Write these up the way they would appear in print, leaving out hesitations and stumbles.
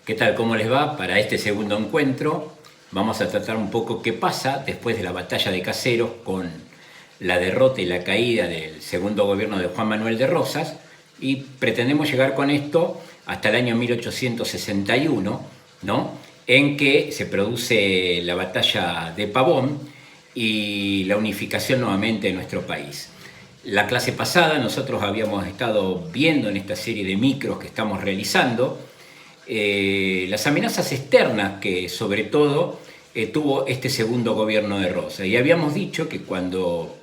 ¿Qué tal? ¿Cómo les va? Para este segundo encuentro vamos a tratar un poco qué pasa después de la batalla de Caseros con la derrota y la caída del segundo gobierno de Juan Manuel de Rosas, y pretendemos llegar con esto hasta el año 1861, ¿no? En que se produce la batalla de Pavón y la unificación nuevamente de nuestro país. La clase pasada nosotros habíamos estado viendo en esta serie de micros que estamos realizando las amenazas externas que sobre todo tuvo este segundo gobierno de Rosas. Y habíamos dicho que cuando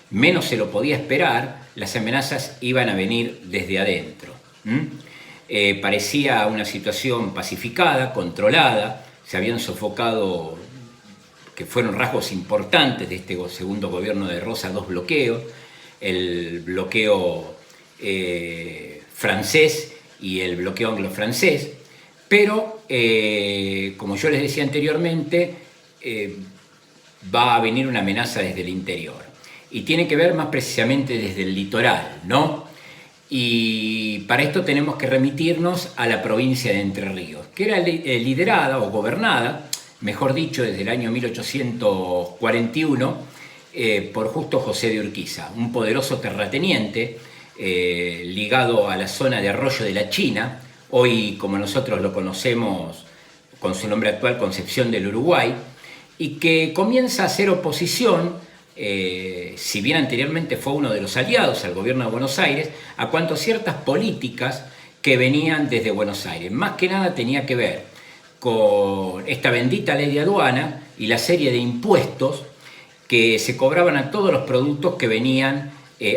menos se lo podía esperar, las amenazas iban a venir desde adentro. Parecía una situación pacificada, controlada, se habían sofocado, que fueron rasgos importantes de este segundo gobierno de Rosas, dos bloqueos, el bloqueo francés y el bloqueo anglo-francés, pero como yo les decía anteriormente, va a venir una amenaza desde el interior y tiene que ver más precisamente desde el litoral, ¿no? Y para esto tenemos que remitirnos a la provincia de Entre Ríos, que era liderada o gobernada, mejor dicho, desde el año 1841, por Justo José de Urquiza, un poderoso terrateniente ligado a la zona de Arroyo de la China, hoy como nosotros lo conocemos con su nombre actual, Concepción del Uruguay, y que comienza a hacer oposición, si bien anteriormente fue uno de los aliados al gobierno de Buenos Aires, a cuanto a ciertas políticas que venían desde Buenos Aires. Más que nada tenía que ver con esta bendita ley de aduana y la serie de impuestos que se cobraban a todos los productos que venían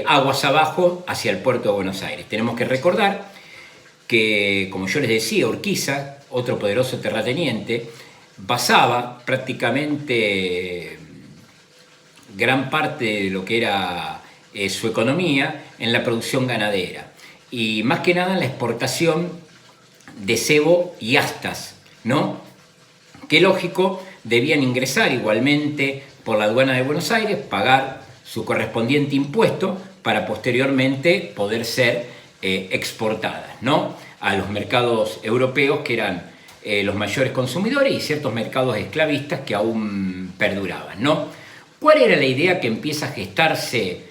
aguas abajo hacia el puerto de Buenos Aires. Tenemos que recordar que, como yo les decía, Urquiza, otro poderoso terrateniente, basaba prácticamente gran parte de lo que era su economía en la producción ganadera y más que nada en la exportación de cebo y astas, ¿no? Que lógico, debían ingresar igualmente por la aduana de Buenos Aires, pagar su correspondiente impuesto para posteriormente poder ser exportadas, ¿no? A los mercados europeos, que eran los mayores consumidores, y ciertos mercados esclavistas que aún perduraban, ¿no? ¿Cuál era la idea que empieza a gestarse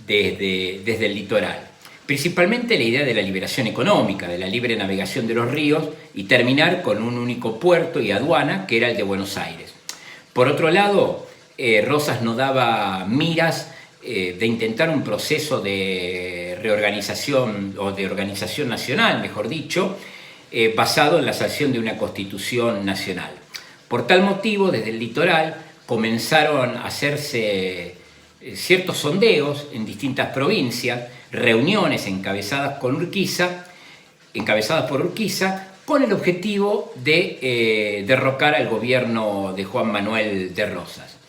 desde el litoral? Principalmente la idea de la liberación económica, de la libre navegación de los ríos y terminar con un único puerto y aduana, que era el de Buenos Aires. Por otro lado, Rosas no daba miras de intentar un proceso de reorganización o de organización nacional, mejor dicho, basado en la sanción de una constitución nacional. Por tal motivo, desde el litoral comenzaron a hacerse ciertos sondeos en distintas provincias, reuniones encabezadas por Urquiza, con el objetivo de derrocar al gobierno de Juan Manuel de Rosas.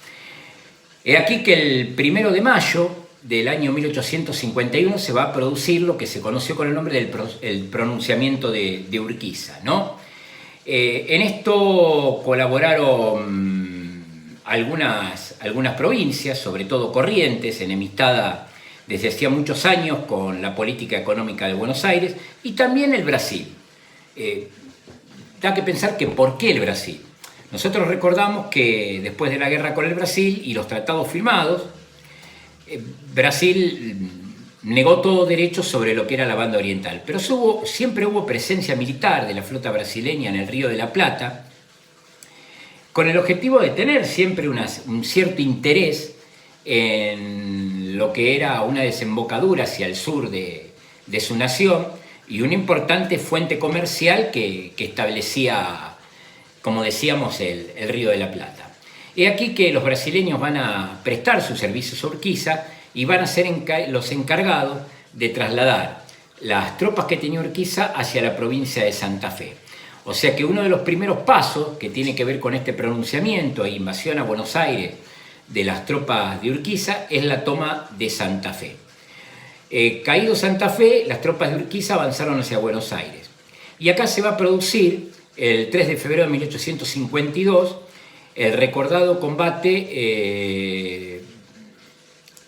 He aquí que el 1 de mayo del año 1851 se va a producir lo que se conoció con el nombre del pronunciamiento de Urquiza, ¿no? En esto colaboraron algunas provincias, sobre todo Corrientes, enemistada desde hacía muchos años con la política económica de Buenos Aires, y también el Brasil. Da que pensar que ¿por qué el Brasil? Nosotros recordamos que después de la guerra con el Brasil y los tratados firmados, Brasil negó todo derecho sobre lo que era la banda oriental, pero siempre hubo presencia militar de la flota brasileña en el Río de la Plata, con el objetivo de tener siempre un cierto interés en lo que era una desembocadura hacia el sur de su nación y una importante fuente comercial que establecía, como decíamos, el Río de la Plata. He aquí que los brasileños van a prestar sus servicios a Urquiza y van a ser los encargados de trasladar las tropas que tenía Urquiza hacia la provincia de Santa Fe. O sea que uno de los primeros pasos que tiene que ver con este pronunciamiento e invasión a Buenos Aires de las tropas de Urquiza es la toma de Santa Fe. Caído Santa Fe, las tropas de Urquiza avanzaron hacia Buenos Aires. Y acá se va a producir, el 3 de febrero de 1852, el recordado combate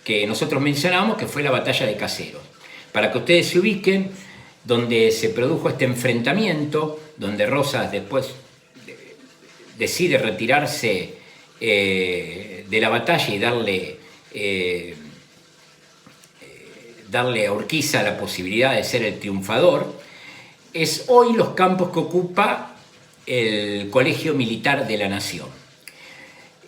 que nosotros mencionamos, que fue la batalla de Caseros. Para que ustedes se ubiquen, donde se produjo este enfrentamiento, donde Rosas después decide retirarse de la batalla y darle a Urquiza la posibilidad de ser el triunfador, es hoy los campos que ocupa el Colegio Militar de la Nación.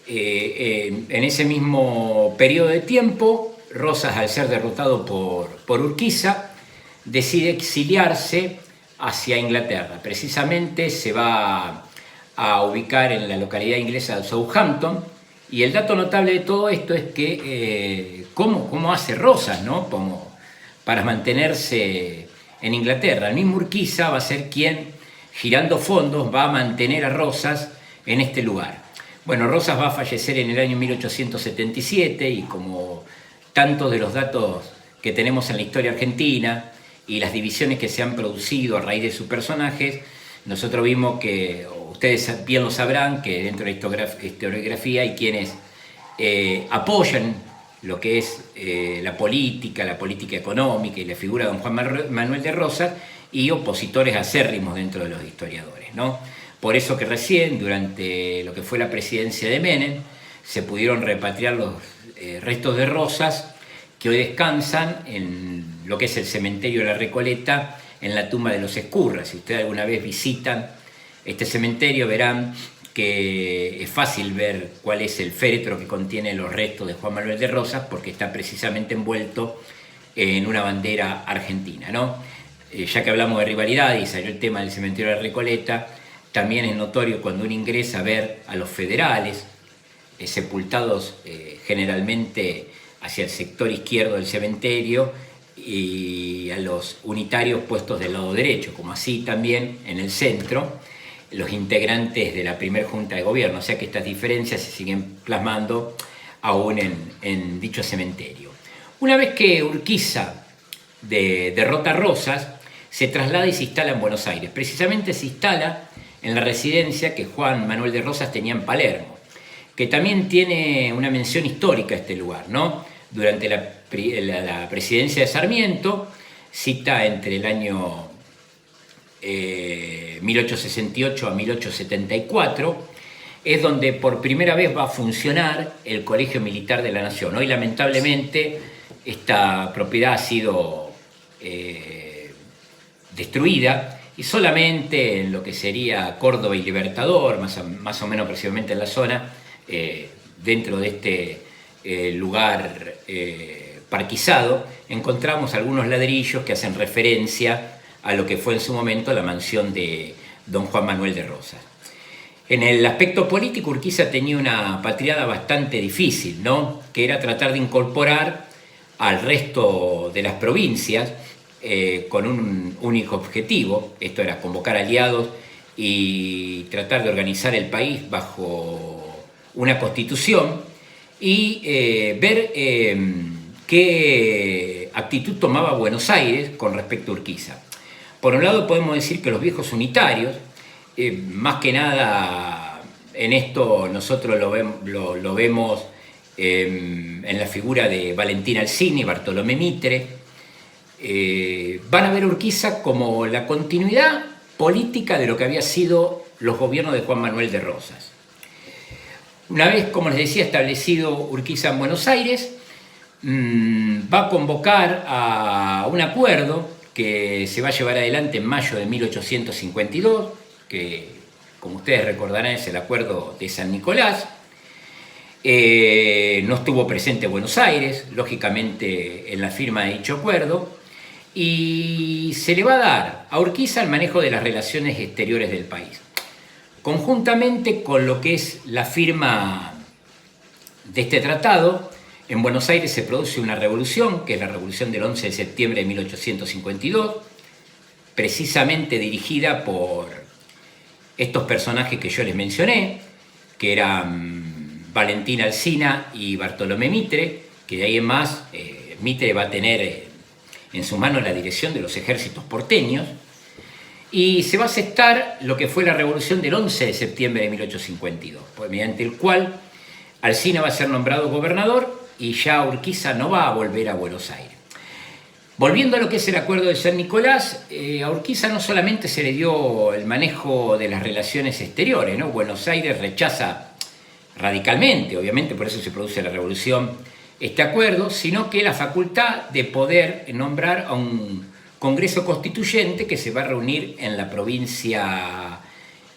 En ese mismo periodo de tiempo, Rosas, al ser derrotado por Urquiza, decide exiliarse hacia Inglaterra. Precisamente se va a ubicar en la localidad inglesa de Southampton, y el dato notable de todo esto es que cómo hace Rosas, ¿no? Como para mantenerse en Inglaterra. El mismo Urquiza va a ser quien, girando fondos, va a mantener a Rosas en este lugar. Bueno, Rosas va a fallecer en el año 1877 y como tantos de los datos que tenemos en la historia argentina y las divisiones que se han producido a raíz de sus personajes, nosotros vimos que, ustedes bien lo sabrán, que dentro de la historiografía hay quienes apoyan lo que es la política económica y la figura de don Juan Manuel de Rosas, y opositores acérrimos dentro de los historiadores, ¿no? Por eso que recién, durante lo que fue la presidencia de Menem, se pudieron repatriar los restos de Rosas, que hoy descansan en lo que es el cementerio de la Recoleta, en la tumba de los Ezcurra. Si ustedes alguna vez visitan este cementerio, verán que es fácil ver cuál es el féretro que contiene los restos de Juan Manuel de Rosas, porque está precisamente envuelto en una bandera argentina, ¿no? Ya que hablamos de rivalidad y salió el tema del cementerio de la Recoleta, también es notorio cuando uno ingresa a ver a los federales sepultados generalmente hacia el sector izquierdo del cementerio, y a los unitarios puestos del lado derecho, como así también en el centro los integrantes de la primera Junta de Gobierno, o sea que estas diferencias se siguen plasmando aún en dicho cementerio. Una vez que Urquiza derrota a Rosas, se traslada y se instala en Buenos Aires. Precisamente se instala en la residencia que Juan Manuel de Rosas tenía en Palermo, que también tiene una mención histórica este lugar, ¿no? Durante la presidencia de Sarmiento, cita entre el año 1868 a 1874, es donde por primera vez va a funcionar el Colegio Militar de la Nación. Hoy, lamentablemente, esta propiedad ha sido destruida, y solamente en lo que sería Córdoba y Libertador, más o menos aproximadamente en la zona, dentro de este lugar parquizado, encontramos algunos ladrillos que hacen referencia a lo que fue en su momento la mansión de don Juan Manuel de Rosas. En el aspecto político, Urquiza tenía una patriada bastante difícil, ¿no? Que era tratar de incorporar al resto de las provincias con un único objetivo. Esto era convocar aliados y tratar de organizar el país bajo una constitución y ver qué actitud tomaba Buenos Aires con respecto a Urquiza. Por un lado podemos decir que los viejos unitarios, más que nada en esto nosotros lo vemos en la figura de Valentín Alsina y Bartolomé Mitre, van a ver a Urquiza como la continuidad política de lo que había sido los gobiernos de Juan Manuel de Rosas. Una vez, como les decía, establecido Urquiza en Buenos Aires, va a convocar a un acuerdo que se va a llevar adelante en mayo de 1852, que, como ustedes recordarán, es el Acuerdo de San Nicolás. No estuvo presente Buenos Aires, lógicamente, en la firma de dicho acuerdo, y se le va a dar a Urquiza el manejo de las relaciones exteriores del país. Conjuntamente con lo que es la firma de este tratado, en Buenos Aires se produce una revolución, que es la revolución del 11 de septiembre de 1852, precisamente dirigida por estos personajes que yo les mencioné, que eran Valentín Alsina y Bartolomé Mitre, que de ahí en más Mitre va a tener en su mano la dirección de los ejércitos porteños, y se va a aceptar lo que fue la revolución del 11 de septiembre de 1852, mediante el cual Alsina va a ser nombrado gobernador y ya Urquiza no va a volver a Buenos Aires. Volviendo a lo que es el acuerdo de San Nicolás, a Urquiza no solamente se le dio el manejo de las relaciones exteriores, ¿no? Buenos Aires rechaza radicalmente, obviamente por eso se produce la revolución, este acuerdo, sino que la facultad de poder nombrar a un Congreso Constituyente que se va a reunir en la provincia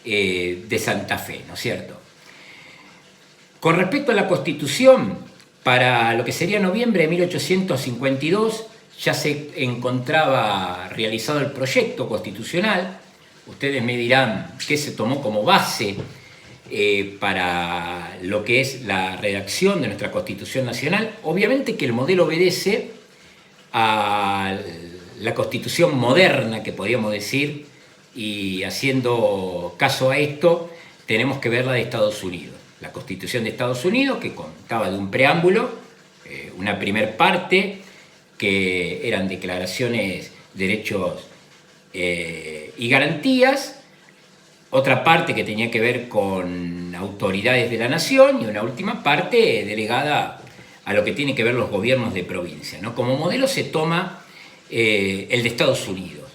de Santa Fe, ¿no es cierto? Con respecto a la Constitución, para lo que sería noviembre de 1852, ya se encontraba realizado el proyecto constitucional. Ustedes me dirán qué se tomó como base para lo que es la redacción de nuestra Constitución Nacional. Obviamente que el modelo obedece a la Constitución moderna, que podríamos decir, y haciendo caso a esto, tenemos que ver la de Estados Unidos. La Constitución de Estados Unidos, que contaba de un preámbulo, una primer parte, que eran declaraciones, derechos y garantías, otra parte que tenía que ver con autoridades de la nación y una última parte delegada a lo que tiene que ver los gobiernos de provincia, ¿no? Como modelo se toma el de Estados Unidos.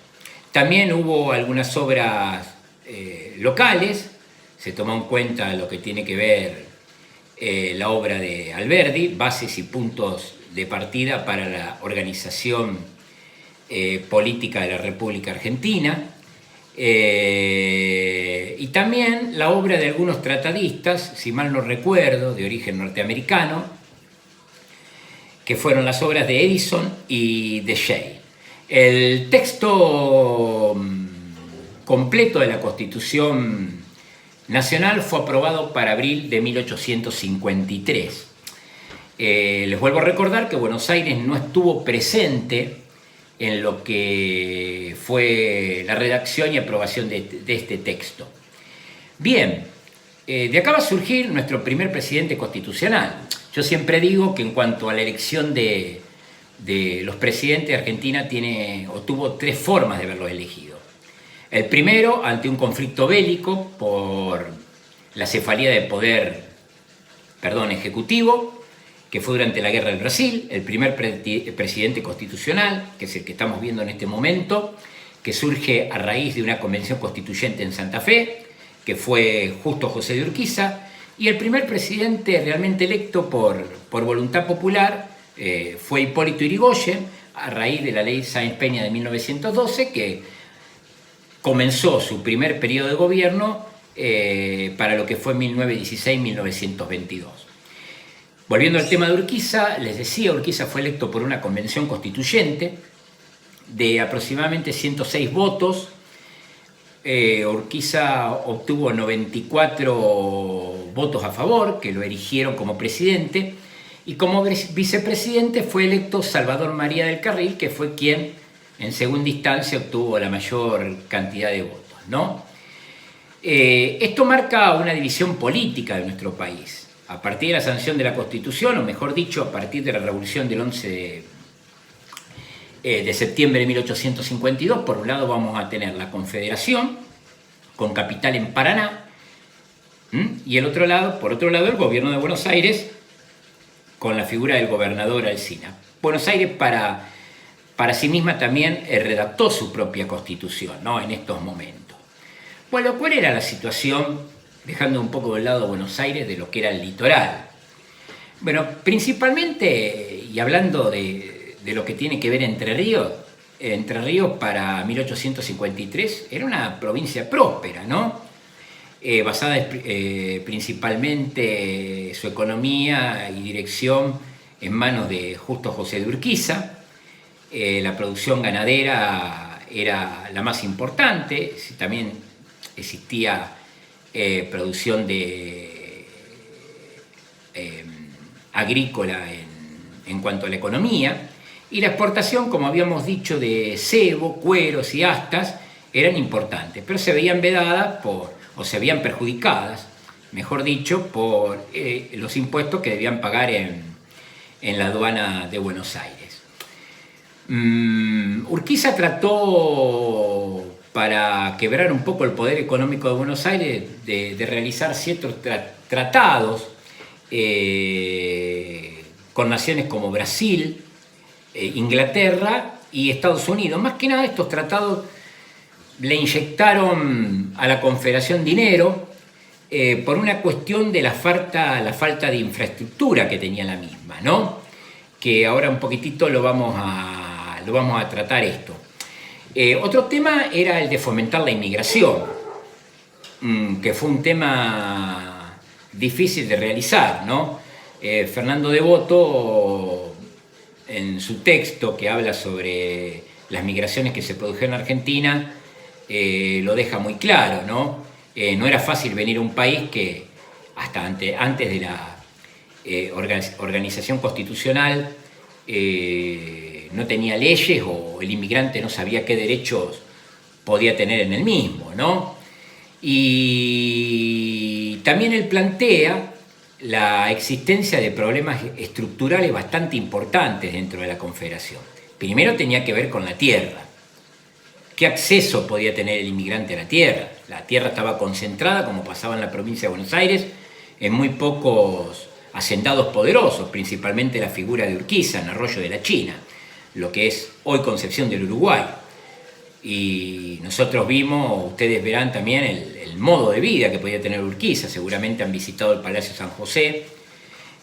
También hubo algunas obras locales, se tomó en cuenta lo que tiene que ver la obra de Alberdi, Bases y Puntos de Partida para la Organización Política de la República Argentina, y también la obra de algunos tratadistas, si mal no recuerdo, de origen norteamericano, que fueron las obras de Edison y de Jay. El texto completo de la Constitución Nacional fue aprobado para abril de 1853. Les vuelvo a recordar que Buenos Aires no estuvo presente en lo que fue la redacción y aprobación de este texto. Bien, de acá va a surgir nuestro primer presidente constitucional. Yo siempre digo que en cuanto a la elección de los presidentes, Argentina tuvo tres formas de verlos elegidos. El primero, ante un conflicto bélico por la cefalía del poder ejecutivo, que fue durante la Guerra del Brasil, el primer presidente constitucional, que es el que estamos viendo en este momento, que surge a raíz de una convención constituyente en Santa Fe, que fue Justo José de Urquiza, y el primer presidente realmente electo por voluntad popular fue Hipólito Yrigoyen, a raíz de la ley Sáenz Peña de 1912, que comenzó su primer periodo de gobierno para lo que fue 1916-1922. Volviendo al tema de Urquiza, les decía, Urquiza fue electo por una convención constituyente de aproximadamente 106 votos. Urquiza obtuvo 94 votos a favor, que lo erigieron como presidente, y como vicepresidente fue electo Salvador María del Carril, que fue quien en segunda instancia obtuvo la mayor cantidad de votos, ¿no? Esto marca una división política de nuestro país. A partir de la sanción de la Constitución, o mejor dicho, a partir de la revolución del 11 de septiembre de 1852, por un lado vamos a tener la Confederación, con capital en Paraná, y por otro lado, el gobierno de Buenos Aires, con la figura del gobernador Alsina. Buenos Aires, para sí misma, también redactó su propia Constitución, ¿no?, en estos momentos. Bueno, ¿cuál era la situación, dejando un poco de lado Buenos Aires, de lo que era el litoral? Bueno, principalmente, y hablando de lo que tiene que ver Entre Ríos para 1853 era una provincia próspera, ¿no? Basada principalmente su economía y dirección en manos de Justo José de Urquiza. La producción ganadera era la más importante, también existía producción agrícola en cuanto a la economía, y la exportación, como habíamos dicho, de cebo, cueros y astas eran importantes, pero se veían vedadas o se veían perjudicadas, mejor dicho, por los impuestos que debían pagar en la aduana de Buenos Aires. Urquiza trató, para quebrar un poco el poder económico de Buenos Aires, de realizar ciertos tratados con naciones como Brasil, Inglaterra y Estados Unidos. Más que nada estos tratados le inyectaron a la Confederación dinero por una cuestión de la falta de infraestructura que tenía la misma, ¿no? Que ahora un poquitito lo vamos a tratar esto. Otro tema era el de fomentar la inmigración, que fue un tema difícil de realizar, ¿no? Fernando Devoto, en su texto que habla sobre las migraciones que se produjeron en Argentina, lo deja muy claro, ¿no? No era fácil venir a un país que hasta antes de la organización constitucional no tenía leyes, o el inmigrante no sabía qué derechos podía tener en el mismo, ¿no? Y también él plantea la existencia de problemas estructurales bastante importantes dentro de la Confederación. Primero tenía que ver con la tierra. ¿Qué acceso podía tener el inmigrante a la tierra? La tierra estaba concentrada, como pasaba en la provincia de Buenos Aires, en muy pocos hacendados poderosos, principalmente la figura de Urquiza en Arroyo de la China, lo que es hoy Concepción del Uruguay. Y nosotros vimos, ustedes verán también el modo de vida que podía tener Urquiza. Seguramente han visitado el Palacio San José,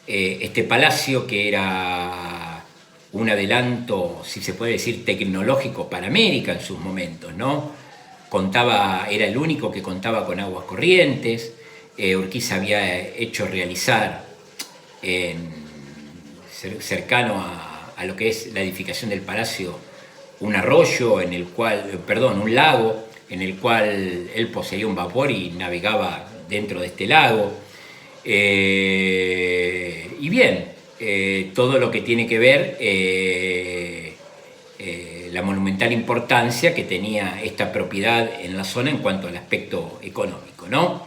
este palacio que era un adelanto, si se puede decir, tecnológico para América en sus momentos, ¿no? Era el único que contaba con aguas corrientes. Urquiza había hecho realizar cercano a lo que es la edificación del palacio un arroyo un lago en el cual él poseía un vapor y navegaba dentro de este lago. Y bien, todo lo que tiene que ver la monumental importancia que tenía esta propiedad en la zona en cuanto al aspecto económico, ¿no?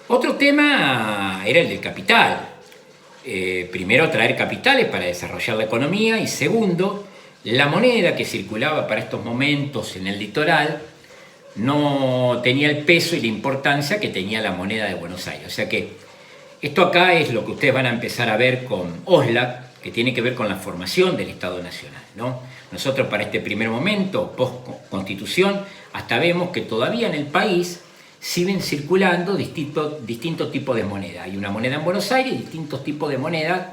Otro tema era el del capital. Primero, traer capitales para desarrollar la economía, y segundo, la moneda que circulaba para estos momentos en el litoral no tenía el peso y la importancia que tenía la moneda de Buenos Aires. O sea que esto acá es lo que ustedes van a empezar a ver con Oxlack, que tiene que ver con la formación del Estado Nacional, ¿no? Nosotros para este primer momento, post-constitución, hasta vemos que todavía en el país siguen circulando distintos tipos de moneda. Hay una moneda en Buenos Aires y distintos tipos de monedas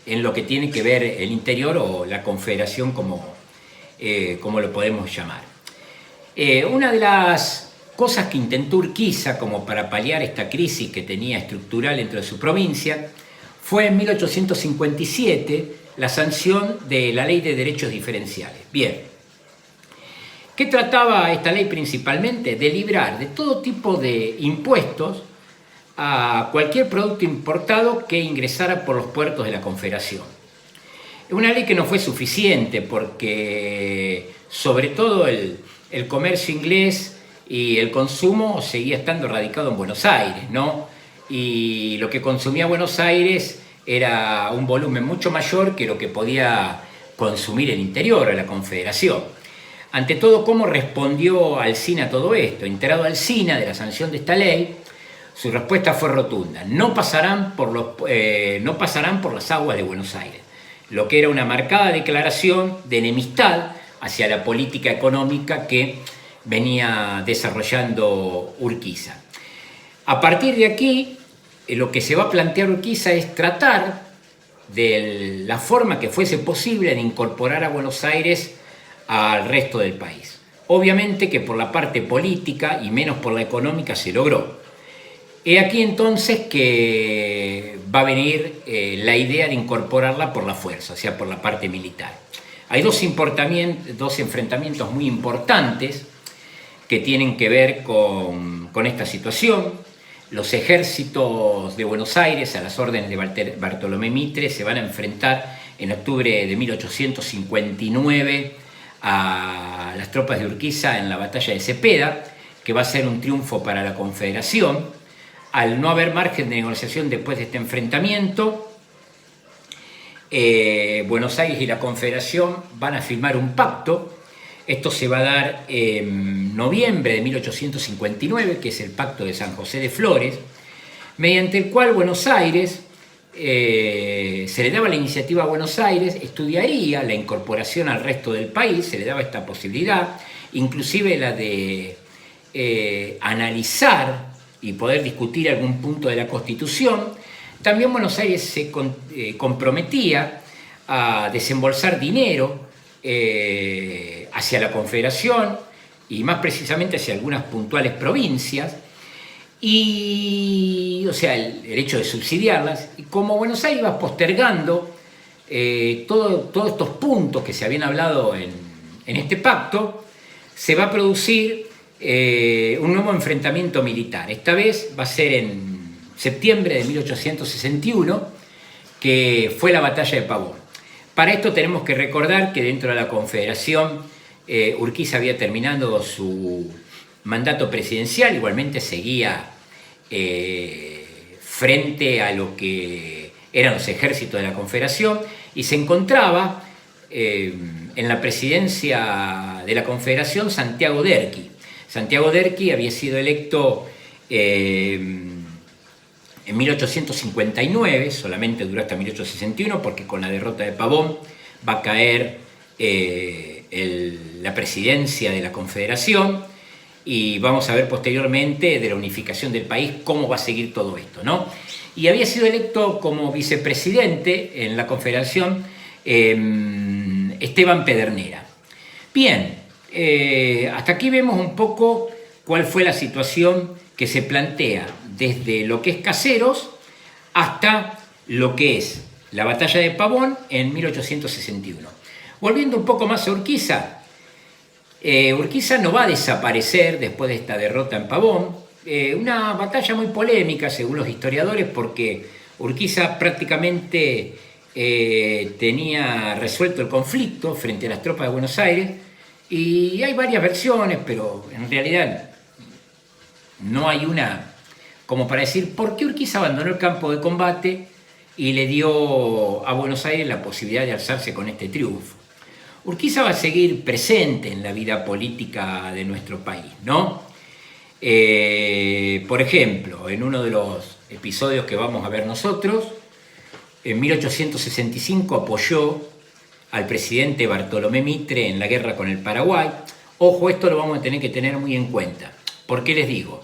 en lo que tiene que ver el interior o la Confederación, como lo podemos llamar. Una de las cosas que intentó Urquiza como para paliar esta crisis que tenía estructural dentro de su provincia fue en 1857 la sanción de la Ley de Derechos Diferenciales. Bien, ¿qué trataba esta ley principalmente? De librar de todo tipo de impuestos a cualquier producto importado que ingresara por los puertos de la Confederación. Una ley que no fue suficiente porque sobre todo el comercio inglés y el consumo seguía estando radicado en Buenos Aires, ¿no? Y lo que consumía Buenos Aires era un volumen mucho mayor que lo que podía consumir el interior de la Confederación. Ante todo, ¿cómo respondió Alsina a todo esto? Enterado Alsina de la sanción de esta ley, su respuesta fue rotunda: no pasarán por las aguas de Buenos Aires, lo que era una marcada declaración de enemistad hacia la política económica que venía desarrollando Urquiza. A partir de aquí, lo que se va a plantear Urquiza es tratar de la forma que fuese posible de incorporar a Buenos Aires al resto del país. Obviamente que por la parte política y menos por la económica se logró. He aquí entonces que va a venir la idea de incorporarla por la fuerza, o sea, por la parte militar. Hay dos enfrentamientos muy importantes que tienen que ver con esta situación. Los ejércitos de Buenos Aires, a las órdenes de Bartolomé Mitre, se van a enfrentar en octubre de 1859 a las tropas de Urquiza en la batalla de Cepeda, que va a ser un triunfo para la Confederación. Al no haber margen de negociación después de este enfrentamiento, Buenos Aires y la Confederación van a firmar un pacto. Esto se va a dar en noviembre de 1859, que es el Pacto de San José de Flores, mediante el cual Buenos Aires se le daba la iniciativa a Buenos Aires, estudiaría la incorporación al resto del país, se le daba esta posibilidad, inclusive la de analizar y poder discutir algún punto de la Constitución. También Buenos Aires se comprometía a desembolsar dinero hacia la Confederación y más precisamente hacia algunas puntuales provincias, y, o sea, el hecho de subsidiarlas. Y como Buenos Aires iba postergando todos estos puntos que se habían hablado en este pacto, se va a producir un nuevo enfrentamiento militar. Esta vez va a ser en septiembre de 1861, que fue la batalla de Pavón. Para esto tenemos que recordar que dentro de la Confederación Urquiza había terminado su mandato presidencial, igualmente seguía frente a lo que eran los ejércitos de la Confederación, y se encontraba en la presidencia de la Confederación Santiago Derqui. Santiago Derqui había sido electo en 1859, solamente duró hasta 1861, porque con la derrota de Pavón va a caer la presidencia de la Confederación, y vamos a ver posteriormente de la unificación del país cómo va a seguir todo esto, ¿no? Y había sido electo como vicepresidente en la Confederación Esteban Pedernera. Bien, hasta aquí vemos un poco cuál fue la situación que se plantea desde lo que es Caseros hasta lo que es la batalla de Pavón en 1861. Volviendo un poco más a Urquiza, Urquiza no va a desaparecer después de esta derrota en Pavón. Una batalla muy polémica según los historiadores, porque Urquiza prácticamente tenía resuelto el conflicto frente a las tropas de Buenos Aires, y hay varias versiones, pero en realidad no hay una como para decir por qué Urquiza abandonó el campo de combate y le dio a Buenos Aires la posibilidad de alzarse con este triunfo. Urquiza va a seguir presente en la vida política de nuestro país, ¿no? Por ejemplo, en uno de los episodios que vamos a ver nosotros, en 1865 apoyó al presidente Bartolomé Mitre en la guerra con el Paraguay. Ojo, esto lo vamos a tener que tener muy en cuenta. ¿Por qué les digo?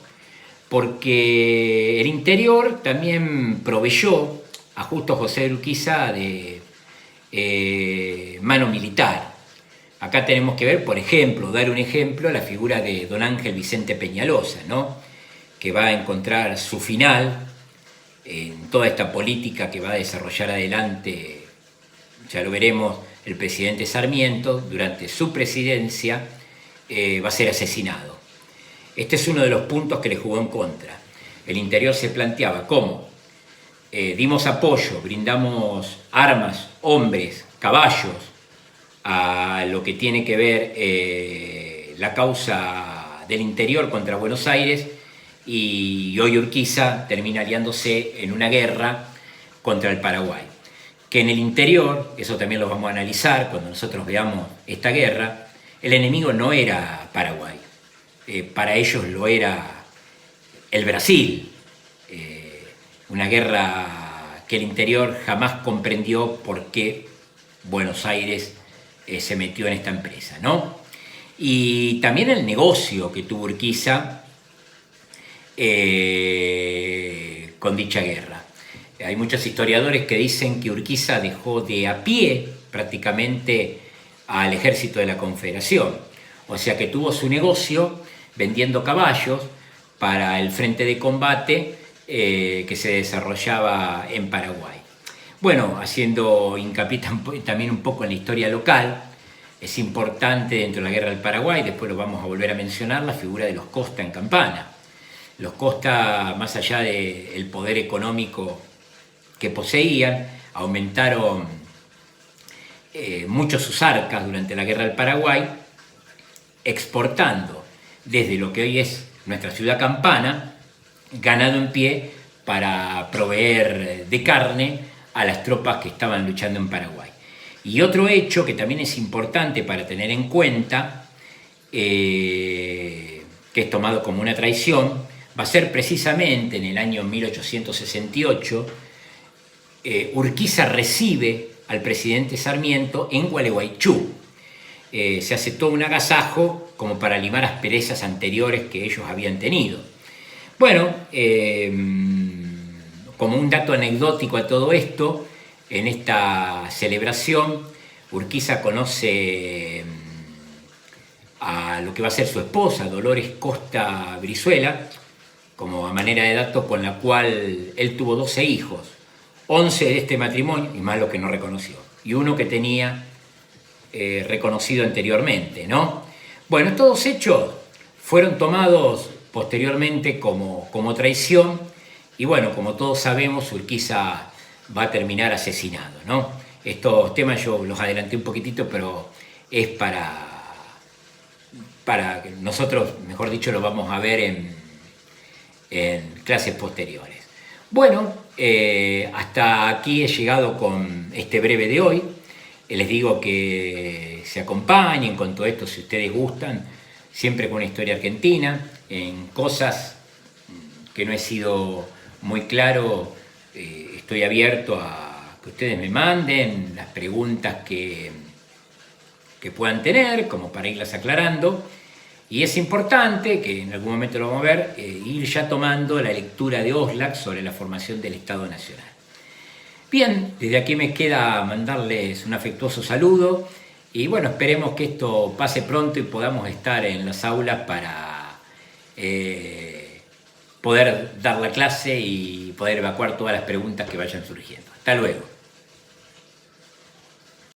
Porque el Interior también proveyó a Justo José de Urquiza de mano militar. Acá tenemos que ver, por ejemplo, dar un ejemplo, la figura de don Ángel Vicente Peñalosa, ¿no? Que va a encontrar su final en toda esta política que va a desarrollar adelante, ya lo veremos, el presidente Sarmiento. Durante su presidencia va a ser asesinado. Este es uno de los puntos que le jugó en contra. El Interior se planteaba cómo dimos apoyo, brindamos armas, hombres, caballos a lo que tiene que ver la causa del Interior contra Buenos Aires, y hoy Urquiza termina aliándose en una guerra contra el Paraguay. Que en el Interior, eso también lo vamos a analizar cuando nosotros veamos esta guerra, el enemigo no era Paraguay, para ellos lo era el Brasil, una guerra que el Interior jamás comprendió por qué Buenos Aires se metió en esta empresa, ¿no? Y también el negocio que tuvo Urquiza con dicha guerra. Hay muchos historiadores que dicen que Urquiza dejó de a pie prácticamente al ejército de la Confederación, o sea que tuvo su negocio vendiendo caballos para el frente de combate que se desarrollaba en Paraguay. Bueno, haciendo hincapié también un poco en la historia local, es importante dentro de la guerra del Paraguay, después lo vamos a volver a mencionar, la figura de los Costa en Campana. Los Costa, más allá del poder económico que poseían, aumentaron mucho sus arcas durante la guerra del Paraguay, exportando desde lo que hoy es nuestra ciudad Campana, ganado en pie para proveer de carne a las tropas que estaban luchando en Paraguay. Y otro hecho que también es importante para tener en cuenta, que es tomado como una traición, va a ser precisamente en el año 1868, Urquiza recibe al presidente Sarmiento en Gualeguaychú. Se hace todo un agasajo como para limar asperezas anteriores que ellos habían tenido. Bueno, como un dato anecdótico a todo esto, en esta celebración, Urquiza conoce a lo que va a ser su esposa, Dolores Costa Brizuela, como a manera de dato, con la cual él tuvo 12 hijos, 11 de este matrimonio, y más los que no reconoció, y uno que tenía reconocido anteriormente, ¿no? Bueno, estos hechos fueron tomados posteriormente como traición, y bueno, como todos sabemos, Urquiza va a terminar asesinado, ¿no? Estos temas yo los adelanté un poquitito, pero es para que nosotros, mejor dicho, lo vamos a ver en clases posteriores. Bueno, hasta aquí he llegado con este breve de hoy. Les digo que se acompañen con todo esto si ustedes gustan, siempre con una historia argentina, en cosas que no he sido muy claro. Estoy abierto a que ustedes me manden las preguntas que puedan tener, como para irlas aclarando. Y es importante, que en algún momento lo vamos a ver, ir ya tomando la lectura de Oxlack sobre la formación del Estado Nacional. Bien, desde aquí me queda mandarles un afectuoso saludo y bueno, esperemos que esto pase pronto y podamos estar en las aulas para poder dar la clase y poder evacuar todas las preguntas que vayan surgiendo. Hasta luego.